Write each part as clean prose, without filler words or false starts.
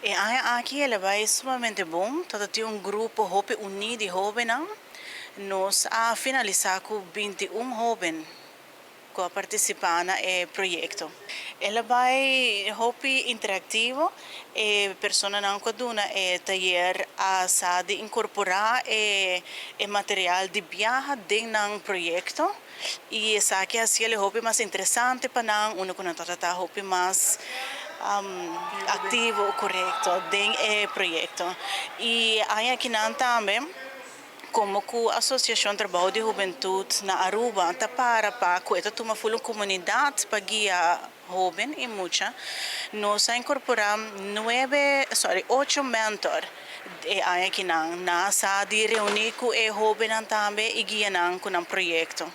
E aqui ela vai sumamente bom, todo tem um grupo hope unido de jovens, nós a finalizar com 21 jovens que participar no projeto. Ela vai hope interativo e persona não kaduna e taller a sa de incorporar e material de viaje dentro do projeto e essa que assim ele hope mais interessante para não uno que não está hope mais ativo correto dentro do projeto e aí aqui não também como que a Associação Trabalho de Juventude na Aruba está para que toma full comunidade para guiar jovem e muita nós incorporamos 8 mentores e aí aqui na sa de reunir com o jovem também e guiar com um projeto.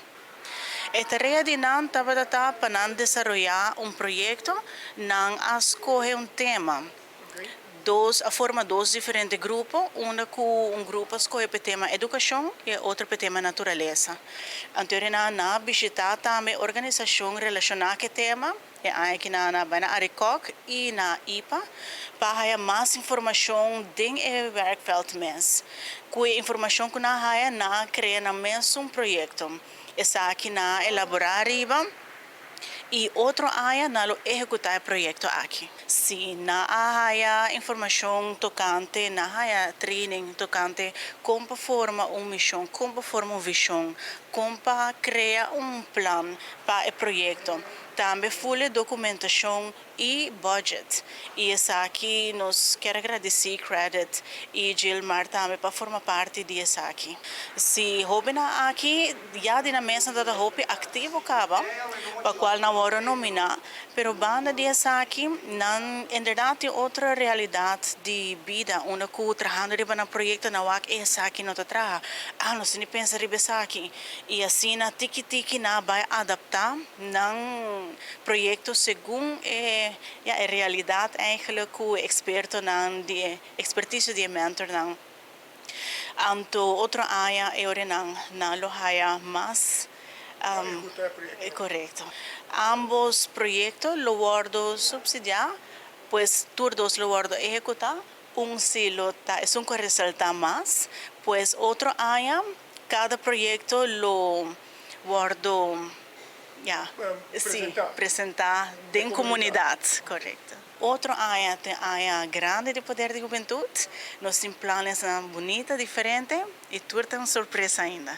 A tarea de NAN estava para desenvolver um projeto, NAN a escolher um tema. Forma dois diferentes grupos, um grupo escolhe o tema educação e outro o tema natureza. Então, na visitar também organização relacionada com o tema, e aqui na ARICOC e na IPA, para ter mais informação dentro do werkveld mesmo. Com a informação que nós temos, nós criamos um projeto. Essa aqui na elaborar arriba e outro área na executar o projeto aqui. Se na área informação tocante, na área training tocante como forma uma missão, como forma uma visão, como criar um plano para o projeto. Também full documentação e budget. E essa aqui nós quero agradecer Credit e Gilmar também para formar parte dessa aqui. Se jovem aqui já na mesa da hope ativo acaba, para qual na hora nominar, pero banda dessa aqui não em verdade outra realidade de vida, uma que trabalhando riba na projeto na wak essa aqui não trabalha. Não se pensa riba essa aqui e assim na tiki na vai adaptar não projeto segundo a realidade eigenlijk hoe experto nan die expertise die mentor nan anto outra área é na lohaya mas correcto ambos proyectos lo guardo subsidiar pues todos lo guardo ejecutar silo es un que resalta más pues otro área cada proyecto lo guardo presentar em comunidade, correto. Outra área é a área grande de poder de juventude. Nós temos planos bonitos, diferentes e tudo é uma surpresa ainda.